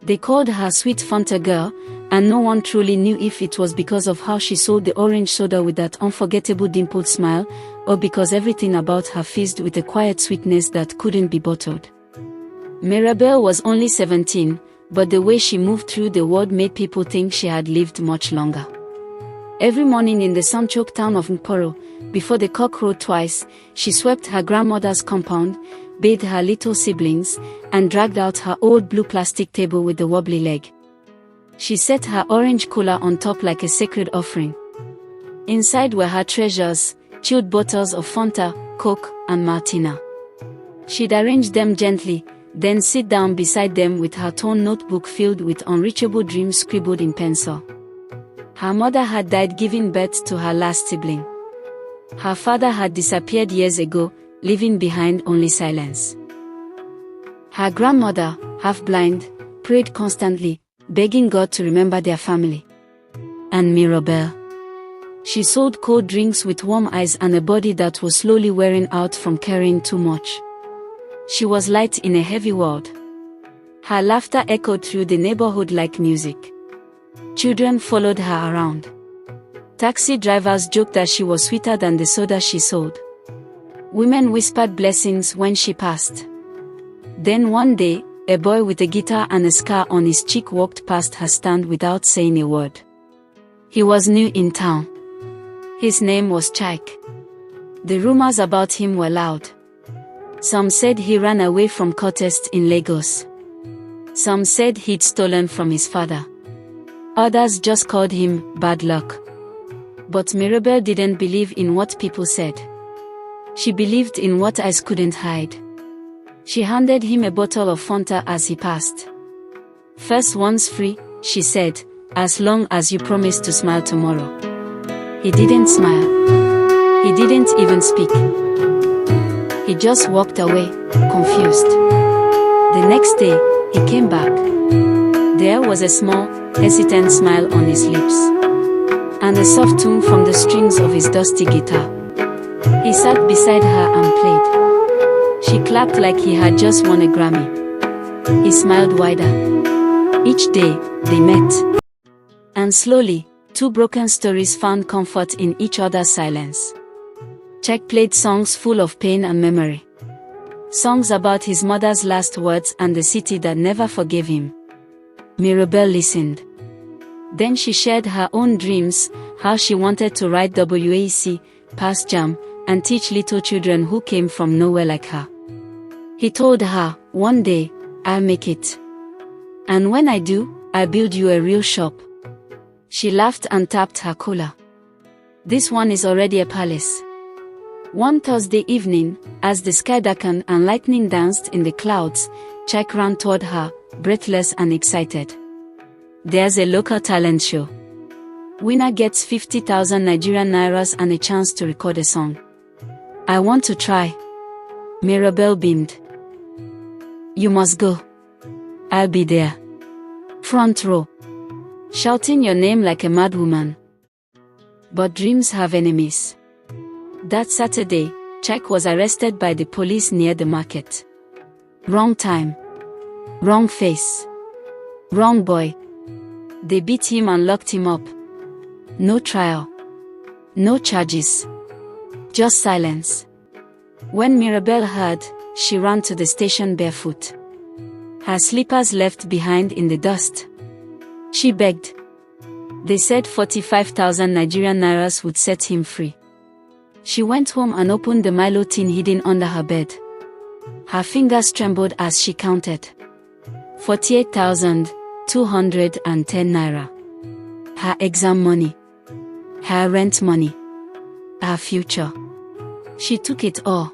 They called her Sweet Fanta Girl, and no one truly knew if it was because of how she sold the orange soda with that unforgettable dimpled smile, or because everything about her fizzed with a quiet sweetness that couldn't be bottled. Mirabel was only 17, but the way she moved through the world made people think she had lived much longer. Every morning in the sun-choked town of Mporo, before the cock crowed twice, she swept her grandmother's compound, bathed her little siblings, and dragged out her old blue plastic table with the wobbly leg. She set her orange cooler on top like a sacred offering. Inside were her treasures, chilled bottles of Fanta, Coke, and Martina. She'd arrange them gently, then sit down beside them with her torn notebook filled with unreachable dreams scribbled in pencil. Her mother had died giving birth to her last sibling. Her father had disappeared years ago, leaving behind only silence. Her grandmother, half blind, prayed constantly, begging God to remember their family. And Mirabel. She sold cold drinks with warm eyes and a body that was slowly wearing out from carrying too much. She was light in a heavy world. Her laughter echoed through the neighborhood like music. Children followed her around. Taxi drivers joked that she was sweeter than the soda she sold. Women whispered blessings when she passed. Then one day, a boy with a guitar and a scar on his cheek walked past her stand without saying a word. He was new in town. His name was Chike. The rumors about him were loud. Some said he ran away from contests in Lagos. Some said he'd stolen from his father. Others just called him bad luck. But Mirabel didn't believe in what people said. She believed in what eyes couldn't hide. She handed him a bottle of Fanta as he passed. "First one's free," she said, "as long as you promise to smile tomorrow." He didn't smile. He didn't even speak. He just walked away, confused. The next day, he came back. There was a small, hesitant smile on his lips, and a soft tune from the strings of his dusty guitar. He sat beside her and played. She clapped like he had just won a Grammy. He smiled wider. Each day, they met. And slowly, two broken stories found comfort in each other's silence. Chike played songs full of pain and memory. Songs about his mother's last words and the city that never forgave him. Mirabel listened. Then she shared her own dreams, how she wanted to write WAC, pass jam, and teach little children who came from nowhere like her. He told her, "One day, I'll make it. And when I do, I'll build you a real shop." She laughed and tapped her cooler. "This one is already a palace." One Thursday evening, as the sky darkened and lightning danced in the clouds, Chike ran toward her, breathless and excited. "There's a local talent show. Winner gets 50,000 Nigerian Nairas and a chance to record a song. I want to try." Mirabel beamed. "You must go. I'll be there. Front row. Shouting your name like a madwoman." But dreams have enemies. That Saturday, Chike was arrested by the police near the market. Wrong time. Wrong face. Wrong boy. They beat him and locked him up. No trial. No charges. Just silence. When Mirabel heard, she ran to the station barefoot. Her slippers left behind in the dust. She begged. They said 45,000 Nigerian Nairas would set him free. She went home and opened the Milo tin hidden under her bed. Her fingers trembled as she counted. 48,210 Naira. Her exam money. Her rent money. Her future. She took it all.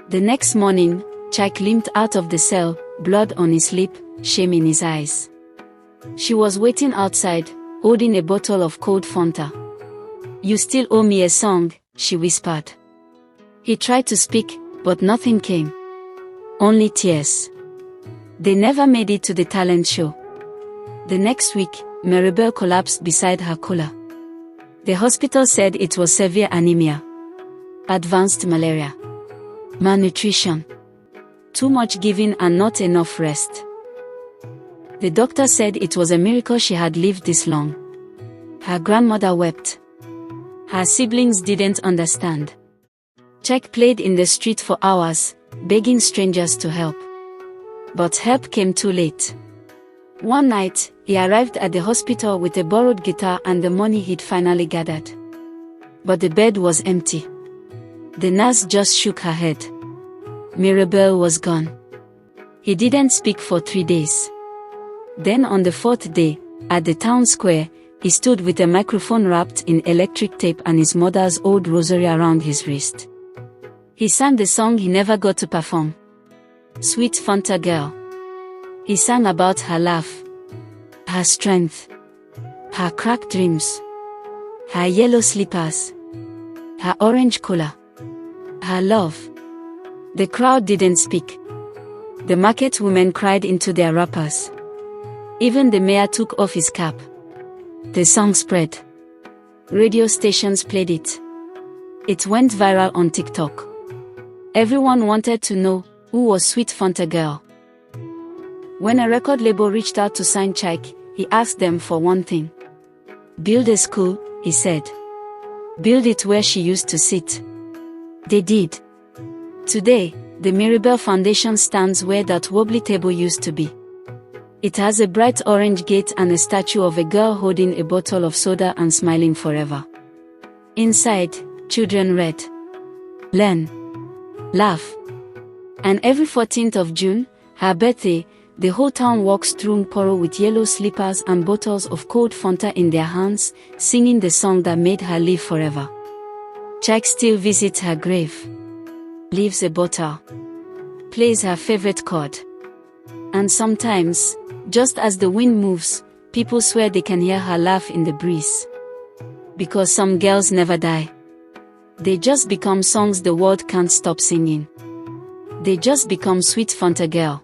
The next morning, Chike limped out of the cell, blood on his lip, shame in his eyes. She was waiting outside, holding a bottle of cold Fanta. "You still owe me a song," she whispered. He tried to speak, but nothing came. Only tears. They never made it to the talent show. The next week, Mirabel collapsed beside her cooler. The hospital said it was severe anemia, advanced malaria, malnutrition, too much giving and not enough rest. The doctor said it was a miracle she had lived this long. Her grandmother wept. Her siblings didn't understand. Chuck played in the street for hours, begging strangers to help. But help came too late. One night, he arrived at the hospital with a borrowed guitar and the money he'd finally gathered. But the bed was empty. The nurse just shook her head. Mirabel was gone. He didn't speak for 3 days. Then on the 4th day, at the town square, he stood with a microphone wrapped in electric tape and his mother's old rosary around his wrist. He sang the song he never got to perform. Sweet Fanta Girl. He sang about her laugh, her strength, her cracked dreams, her yellow slippers, her orange collar, her love. The crowd didn't speak. The market women cried into their wrappers. Even the mayor took off his cap. The song spread. Radio stations played it. It went viral on TikTok. Everyone wanted to know who was Sweet Fanta Girl. When a record label reached out to sign Chuck, he asked them for one thing. Build a school, he said. Build it where she used to sit. They did. Today, the Mirabel Foundation stands where that wobbly table used to be. It has a bright orange gate and a statue of a girl holding a bottle of soda and smiling forever. Inside, children read, learn, laugh. And every 14th of June, her birthday, the whole town walks through Mporo with yellow slippers and bottles of cold Fanta in their hands, singing the song that made her live forever. Chuck still visits her grave, leaves a bottle, plays her favorite chord. And sometimes, just as the wind moves, people swear they can hear her laugh in the breeze. Because some girls never die. They just become songs the world can't stop singing. They just become Sweet Fanta Girl.